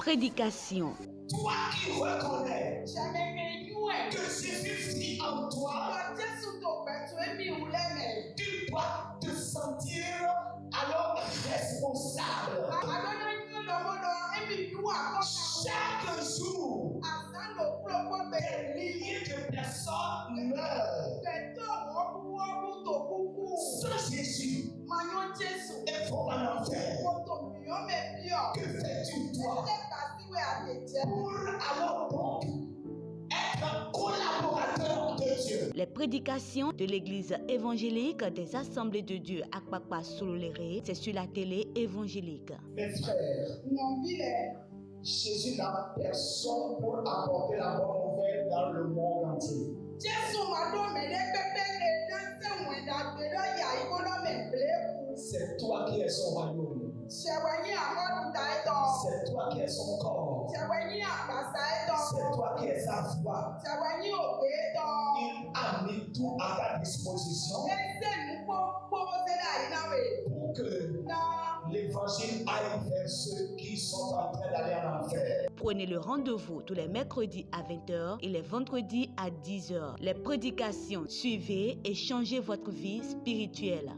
prédication. Toi qui reconnais que Jésus vit en toi, tu dois te sentir alors responsable. Chaque jour, des milliers de personnes meurent. Sans Jésus, elles vont en enfer. Que fais-tu toi pour alors donc être collaborateur de Dieu? Les prédications de l'église évangélique des Assemblées de Dieu à Akpakpa Sololéré, c'est sur la télé évangélique. Mes frères, Jésus n'a personne pour apporter la bonne nouvelle dans le monde entier. C'est toi qui es son royaume. C'est toi qui es son corps. C'est toi qui es sa foi. Il a mis tout à ta disposition pour que l'évangile aille vers ceux qui sont en train d'aller en enfer. Prenez le rendez-vous tous les mercredis à 20h et les vendredis à 10h. Les prédications, suivez et changez votre vie spirituelle.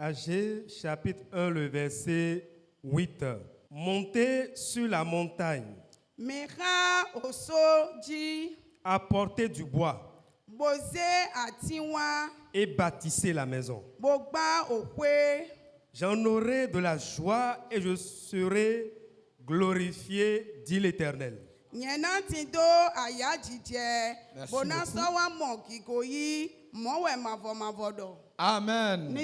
Agé, chapitre 1, le verset 8. Montez sur la montagne, apportez du bois et bâtissez la maison. J'en aurai de la joie et je serai glorifié, dit l'Éternel. Merci beaucoup. Amen.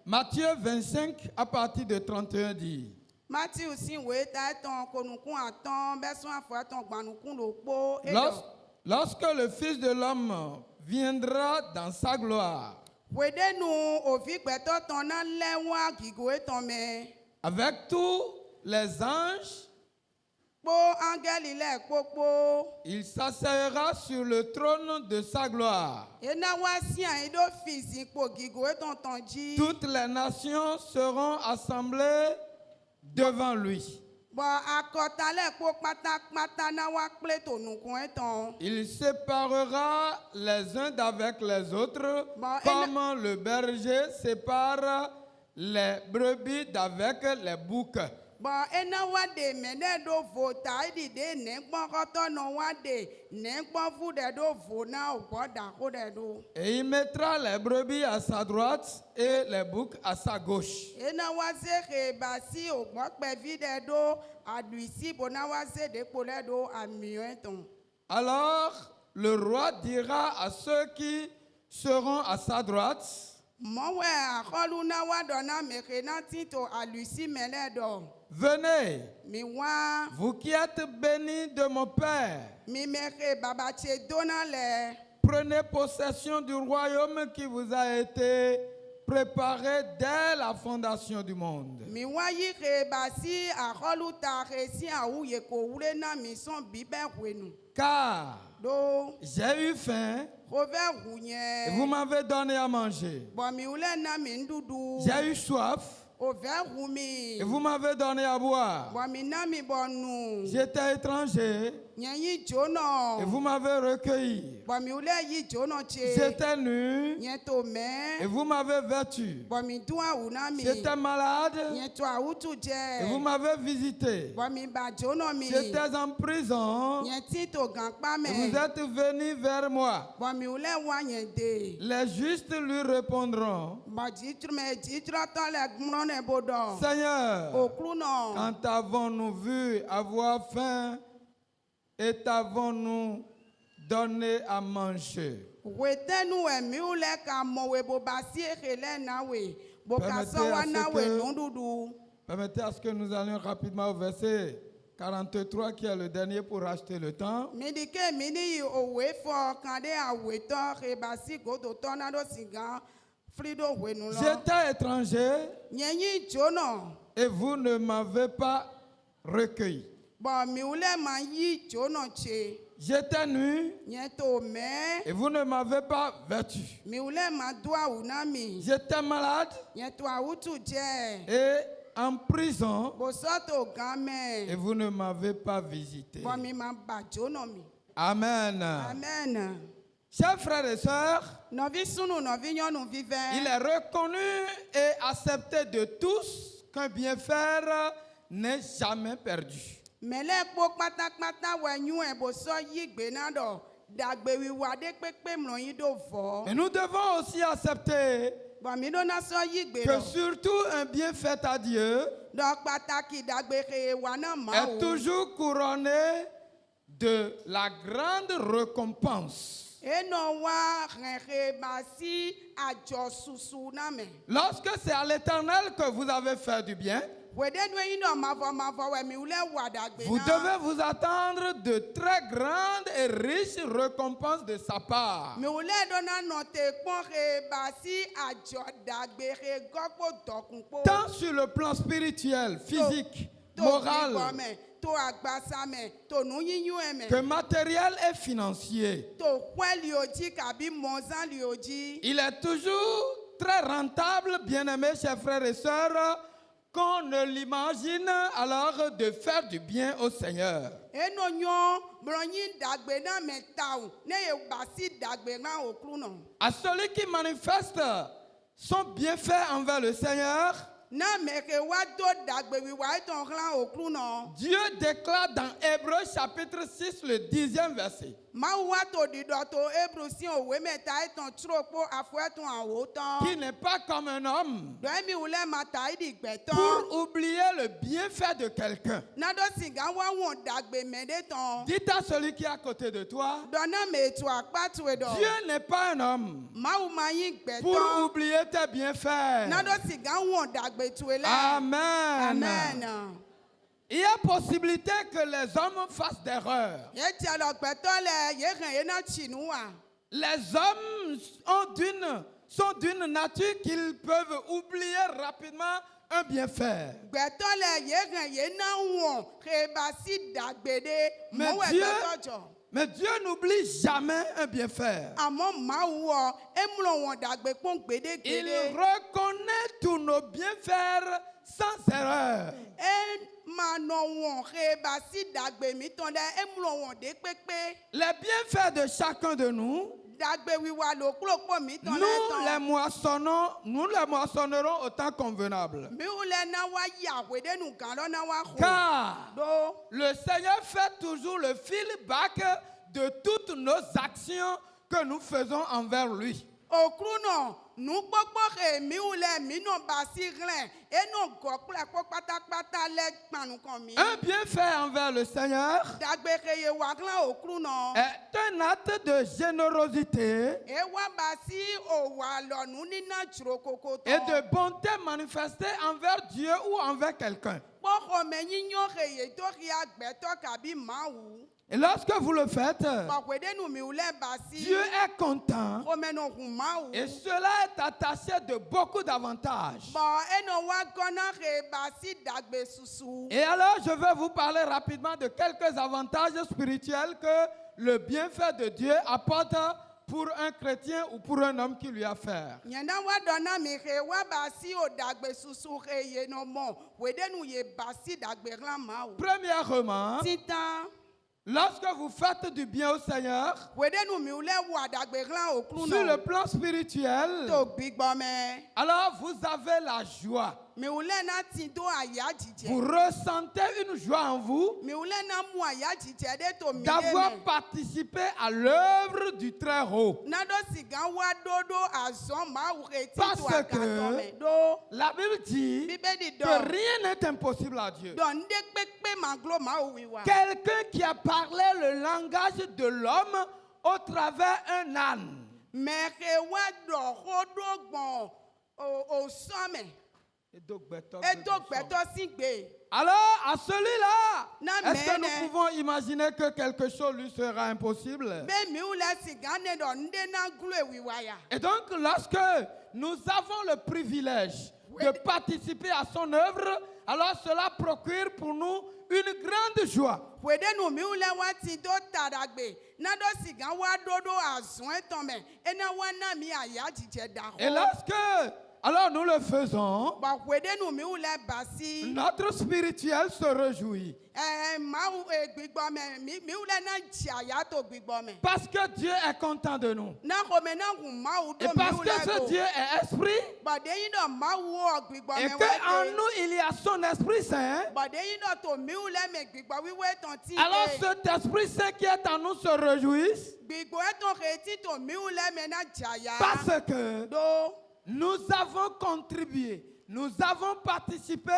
Matthieu 25 à partir de 31 dit. Lorsque le Fils de l'homme viendra dans sa gloire, avec tous les anges, Il s'asseyera sur le trône de sa gloire. Toutes les nations seront assemblées devant lui. Il séparera les uns d'avec les autres, comme le berger sépare les brebis d'avec les boucs. Et il mettra les brebis à sa droite et les boucs à sa gauche. Alors le roi dira à ceux qui seront à sa droite: venez, vous qui êtes bénis de mon Père, prenez possession du royaume qui vous a été préparé dès la fondation du monde. Car j'ai eu faim et vous m'avez donné à manger. J'ai eu soif et vous m'avez donné à boire. J'étais étranger et vous m'avez recueilli. J'étais nu et vous m'avez vêtu. J'étais malade et vous m'avez visité. J'étais en prison et vous êtes venus vers moi. Les justes lui répondront: Seigneur, quand avons-nous vu avoir faim et t'avons-nous donné à manger? Permettez à ce que nous allions rapidement au verset 43 qui est le dernier pour acheter le temps. J'étais étranger et vous ne m'avez pas recueilli. J'étais nu et vous ne m'avez pas vêtu. J'étais malade et en prison et vous ne m'avez pas visité. Amen. Amen. Chers frères et sœurs, il est reconnu et accepté de tous qu'un bienfait n'est jamais perdu. Mais nous devons aussi accepter que surtout un bienfait à Dieu est toujours couronné de la grande récompense. Lorsque c'est à l'Éternel que vous avez fait du bien, vous devez vous attendre de très grandes et riches récompenses de sa part. Tant sur le plan spirituel, physique, moral, que matériel et financier. Il est toujours très rentable, bien-aimés, chers frères et sœurs, qu'on ne l'imagine alors de faire du bien au Seigneur. À celui qui manifeste son bienfait envers le Seigneur, Dieu déclare dans Hébreux chapitre 6 le 10e verset. Qui n'est pas comme un homme pour oublier le bienfait de quelqu'un. Dites à celui qui est à côté de toi: Dieu n'est pas un homme pour oublier tes bienfaits. Amen. Amen. Il y a possibilité que les hommes fassent d'erreurs. Les hommes sont d'une nature qu'ils peuvent oublier rapidement un bien faire. Gbẹ̀tọ́ lẹ̀ yéhàn yé náà wọ̀n kébà sí dàgbèdè mọ̀wé gbẹ̀tọ́ jọ. Mais Dieu n'oublie jamais un bien faire. Àmọ́ màá wọ̀ émúlò wọn dàgbé pọ́n Il gbèdégbèdé. reconnaît tous nos bienfaits sans erreur. Ẹ máa nọ wọn kébà sí dàgbé mi tán dẹ émúlò wọn dé pépé. Les bienfaits de chacun de nous, Dàgbé wíwá lò kúlòpọ̀ mi tán nous les moissonnerons au temps convenable. Mi ò lẹ náà wá yàwé dénú gan lọ́nà wá kó. Car Do. le Seigneur fait toujours le feedback de toutes nos actions que nous faisons envers lui. Òkúrú náà nù gbọ́gbọ́ èmi ò lẹ mí náà bá sí rìn ẹnu gọ̀pẹ́ kó pátápátá lẹ pàánù kan mi. Un bienfait envers le Seigneur Dàgbé kéye wà gán òkúrú náà. est un acte de générosité Ẹ wá bá sí òwà lọ́nù níná jùrọ̀ kókó et tán. de bonté manifestée envers Dieu ou envers quelqu'un. Pọ́kọ̀ mẹ́yìn yán kéye tó kí agbẹ́tọ́ kàbí màá wù. Et lorsque vous le faites, Pọ̀pẹ́ dénú mi ò lẹ bá sí. Dieu est content Kó mẹ́nu hùn màá wù. et cela est attaché de beaucoup d'avantages. Bọ̀ ẹnu wá gánà ké bá sí dàgbé susu. Et alors, je vais vous parler rapidement de quelques avantages spirituels que le bienfait de Dieu apporte pour un chrétien ou pour un homme qui lui a affaire. Nyɛnda wa dɔna mi xe wa ba si o dagbe susu xe ye nɔ mɔ wedenu ye ba si dagbe ɣla ma o. Premièrement, Titan lorsque vous faites du bien au Seigneur, wedenu mi lɛ wo adagbe ɣla o kunu sur le nɔ plan spirituel, to gbigbɔ mɛ. alors vous avez la joie. Mi lɛ na ti do aya Vous jijɛ. ressentez une joie en vous Mi lɛ na mu aya jijɛ de to mi d'avoir de mɛ. participé à l'œuvre du Très-Haut. Nadɔ siga wa dodo azɔn ma wo xe ti Parce to que agadɔ mɛ do. La Bible dit Bíbélì que dɔ rien n'est impossible à Dieu. dɔ n de kpekpe ma glo ma o wi wa. Quelqu'un qui a parlé le langage de l'homme au travers un âne. Mɛ xe wa dɔ xo do gbɔn o sɔmɛ. Edo gbɛtɔ si gbe. Alors, à celui-là, Na est-ce que mene. nous pouvons imaginer que quelque chose lui sera impossible? Bɛ mi wula siga ne dɔ n de na glo ewiwa ya. Et donc, lorsque nous avons le privilège de participer à son œuvre, alors cela procure pour nous une grande joie. Wedenu mi wula wa ti do tadagbe. Na dɔ siga wa dodo azɔn etɔmɛ. Ena wa na mi aya jijɛ da Et xɔ. lorsque, alors nous le faisons, Ba wedenu mi wula basi. notre spirituel se réjouit. Mawu gbigbɔ mɛ mi wula na dzi aya to gbigbɔ mɛ. Parce que Dieu est content de nous. Na xɔmɛ na ŋun mawu Et do mi parce que wula ce do. Dieu est esprit, Bɔde yi dɔ mawu wɔ gbigbɔ et mɛ qu'en wɛ nous il y a son Esprit Saint, bɔde yi dɔ to mi wula mɛ gbigbɔ wiwɛ tɔn ti alors de. cet Esprit Saint qui est en nous se réjouisse Gbigbo etɔn xe ti to mi wula mɛ na dzi aya. parce que Do. nous avons contribué, nous avons participé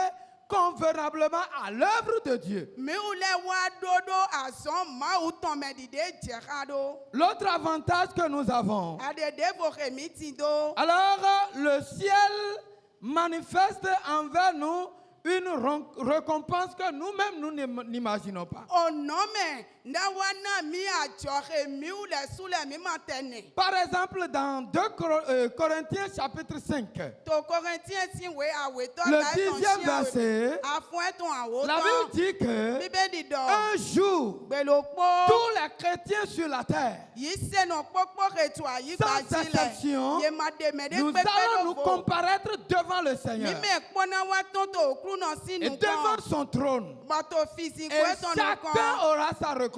convenablement à l'œuvre de Dieu. Mi wula wa dodo azɔn mawu tɔn mɛ dide dze xa do. L'autre avantage que nous avons, Adede fo xe mi ti do. alors le ciel manifeste envers nous une récompense que nous-mêmes nous n'imaginons pas. Onɔmɛ nda wa na mi adzɔ xe mi wula su le mi ma tɛ ne. Par exemple, dans 2 Corinthiens chapitre 5, To Kɔrɛntiɛ si we awetɔ le la etɔn 10e si verset, afɔ etɔn awo la Bible tɔn. dit que Bíbélì dɔ. un jour, Gbelokpo. tous les chrétiens sur la terre, Yi senɔ kpɔkpɔ xe tu ayi sans gbadzi exception, le. Ye ma deme de nous kpekpe allons nous do fo. comparaître devant le Mi Seigneur mɛ kpɔna wa tɔn to okuru nɔ si et nu devant kɔn. son trône. Bɔtɔ fisi Et ko etɔn nu chacun kɔn. aura sa récompense.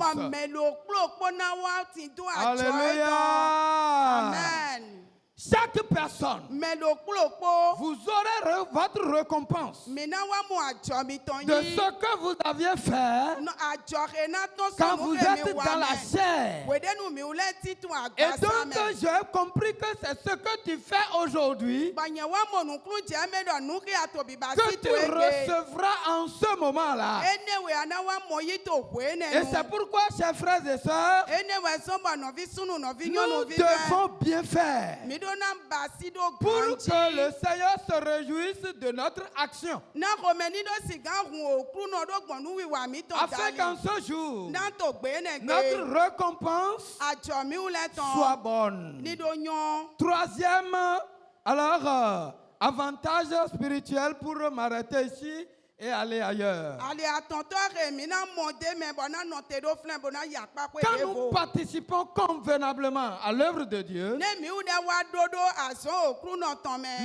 Bɔn mɛlo kplo kpɔna wa ti do adzɔ etɔn. Alléluia. Amen. Chaque personne, Mɛlo kplo kpo. vous aurez votre récompense Mina wa mu adzɔ mi tɔn de yi. ce que vous aviez fait Nɔ adzɔ xe na tɔn quand vous sɔnu xe êtes mi wa dans la mɛ. chair. Wedenu mi wulɛ ti tun Et agbasa donc, mɛ. j'ai compris que c'est ce que tu fais aujourd'hui Bɔnyɛ wa mɔnukulu jɛ mɛ dɔ nu kia tobi ba que si tu to ege. recevras en ce moment-là. Enewe ana wa mɔ yi to hoe Et nenu. c'est pourquoi, chers frères et sœurs, Enewe sɔnbɔ nɔvi sunu nɔvi nous nyɔnuvi fɛ. devons bien faire Mi do na ba si do pour gbanji. que le Seigneur se réjouisse de notre action. Na xɔmɛ ni do siga hun okuru nɔ do gbɔnu wiwa mi tɔn Afin qu'en dali. ce jour, Na to gbe ne notre gbe. récompense Adzɔ mi wulɛ soit tɔn. bonne. Ni do nyɔ. Troisième, alors, avantage spirituel pour m'arrêter ici et aller ailleurs. Quand nous participons convenablement à l'œuvre de Dieu,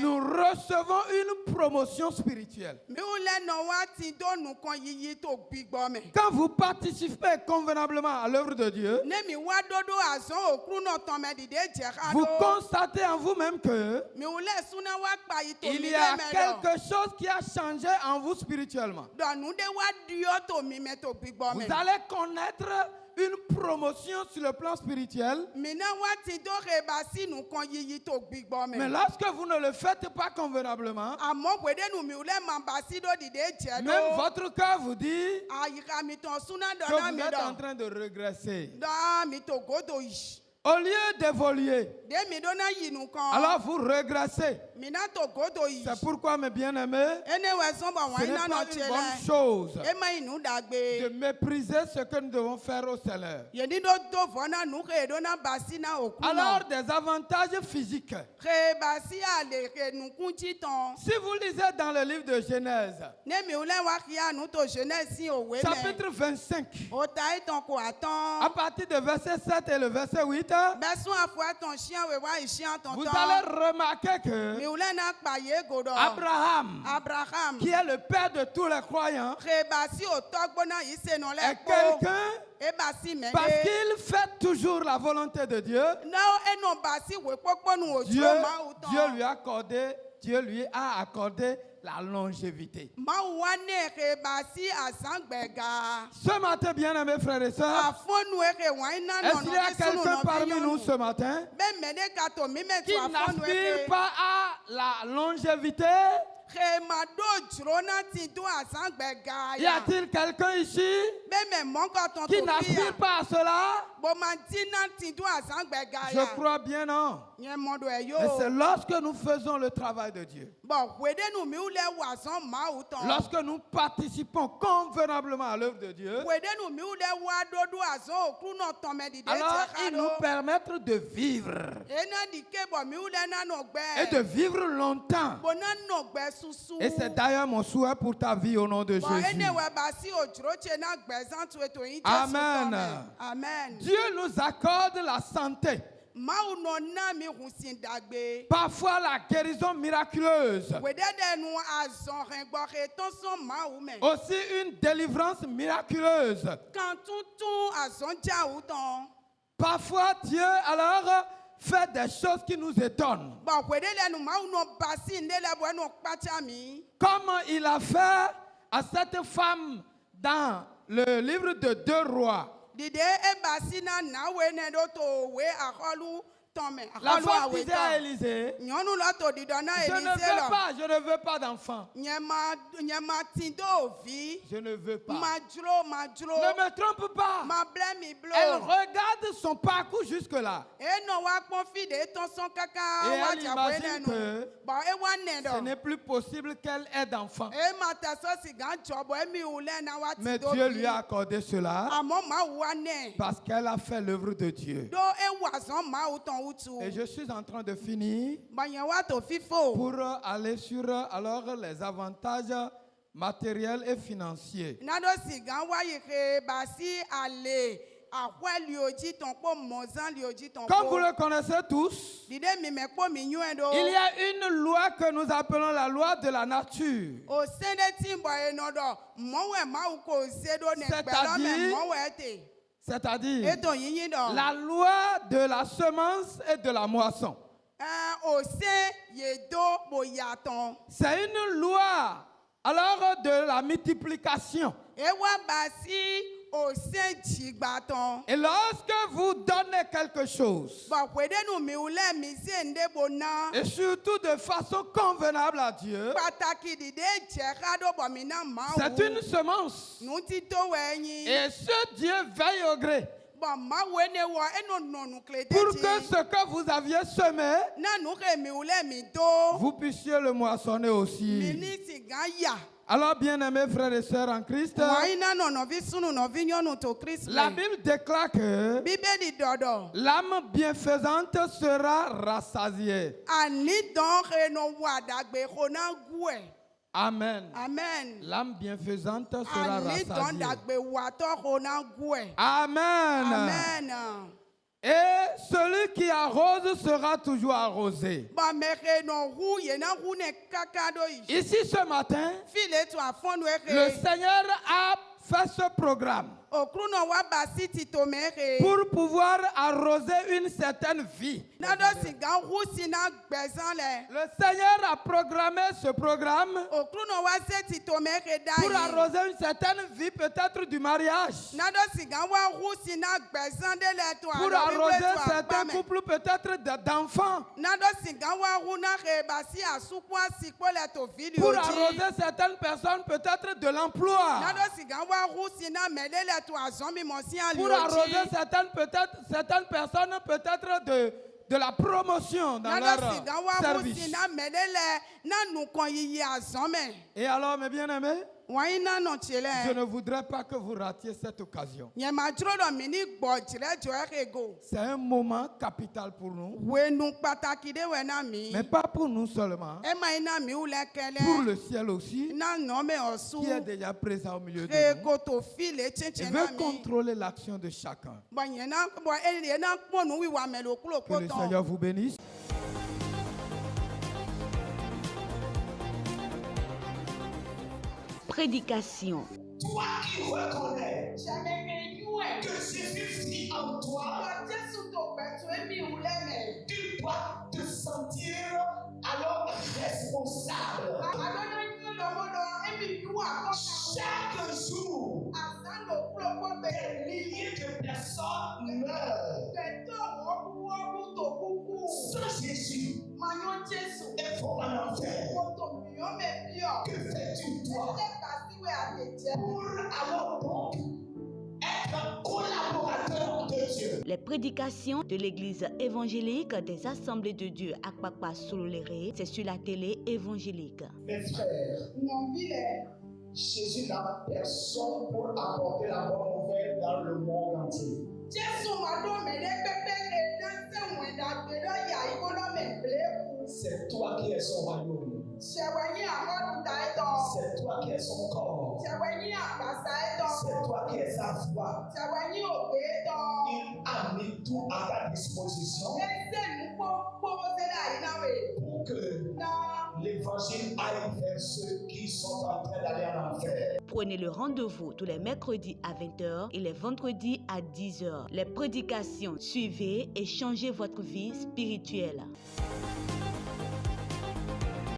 nous recevons une promotion spirituelle. Quand vous participez convenablement à l'œuvre de Dieu, vous constatez en vous-même que il y a quelque chose qui a changé en vous spirituellement. Vous allez connaître une promotion sur le plan spirituel. Mais lorsque vous ne le faites pas convenablement, même votre cœur vous dit que vous êtes en train de régresser. Au lieu d'évoluer, alors vous régressez. C'est pourquoi, mes bien-aimés, ce n'est pas une bonne chose de mépriser ce que nous devons faire au Seigneur. Alors, des avantages physiques. Si vous lisez dans le livre de Genèse, chapitre 25, à partir du verset 7 et le verset 8, vous allez remarquer que Abraham, qui est le père de tous les croyants, est quelqu'un, parce qu'il fait toujours la volonté de Dieu, Dieu lui a accordé la longévité. Ce matin, bien-aimés frères et sœurs, est-ce qu'il y a quelqu'un parmi nous ce matin qui n'aspire pas à la longévité? Y a-t-il quelqu'un ici qui n'aspire pas à cela? Je crois bien non. Et c'est lorsque nous faisons le travail de Dieu, lorsque nous participons convenablement à l'œuvre de Dieu, alors il nous permet de vivre et de vivre longtemps. Et c'est d'ailleurs mon souhait pour ta vie au nom de Jésus. Amen. Amen. Dieu nous accorde la santé. Parfois la guérison miraculeuse. Aussi une délivrance miraculeuse. Parfois Dieu alors fait des choses qui nous étonnent. Comme il a fait à cette femme dans le livre de 2 Rois. La femme disait à Élisée, je ne veux pas d'enfant. Je ne veux pas. Ne me trompe pas. Elle regarde son parcours jusque-là. Et elle imagine que ce n'est plus possible qu'elle ait d'enfant. Mais Dieu lui a accordé cela parce qu'elle a fait l'œuvre de Dieu. Et je suis en train de finir pour aller sur alors les avantages matériels et financiers. Comme vous le connaissez tous, il y a une loi que nous appelons la loi de la nature. C'est-à-dire la loi de la semence et de la moisson. C'est une loi alors de la multiplication. Et lorsque vous donnez quelque chose, et surtout de façon convenable à Dieu, c'est une semence. Et ce Dieu veille au gré pour que ce que vous aviez semé, vous puissiez le moissonner aussi. Alors, bien-aimés frères et sœurs en Christ, la Bible déclare que l'âme bienfaisante sera rassasiée. Amen. Amen. L'âme bienfaisante sera rassasiée. Amen. Amen. Et celui qui arrose sera toujours arrosé. Ici ce matin, le Seigneur a fait ce programme pour pouvoir arroser une certaine vie. Le Seigneur a programmé ce programme pour arroser une certaine vie, peut-être du mariage, pour arroser certains couples, peut-être d'enfants, pour arroser certaines personnes, peut-être de l'emploi, pour arroser certaines personnes, peut-être de la promotion dans leur service. Et alors, mes bien-aimés, je ne voudrais pas que vous ratiez cette occasion. C'est un moment capital pour nous, mais pas pour nous seulement, pour le ciel aussi, qui est déjà présent au milieu de nous et veut contrôler l'action de chacun. Que le Seigneur vous bénisse. Prédication. Toi qui reconnais que Jésus vit en toi, tu dois te sentir alors responsable. Chaque jour, des milliers de personnes meurent. Sans Jésus, et vont en enfer. Que fais-tu toi pour alors donc être collaborateur de Dieu? Les prédications de l'église évangélique des Assemblées de Dieu à Akpakpa Sololéré, c'est sur la télé évangélique. Mes frères, Jésus n'a personne pour apporter la bonne nouvelle dans le monde entier. C'est toi qui es son royaume. C'est toi qui es son corps. C'est toi qui es sa voix. Il a mis tout à ta disposition pour que l'évangile aille vers ceux qui sont en train d'aller en enfer. Prenez le rendez-vous tous les mercredis à 20h et les vendredis à 10h. Les prédications, suivez et changez votre vie spirituelle.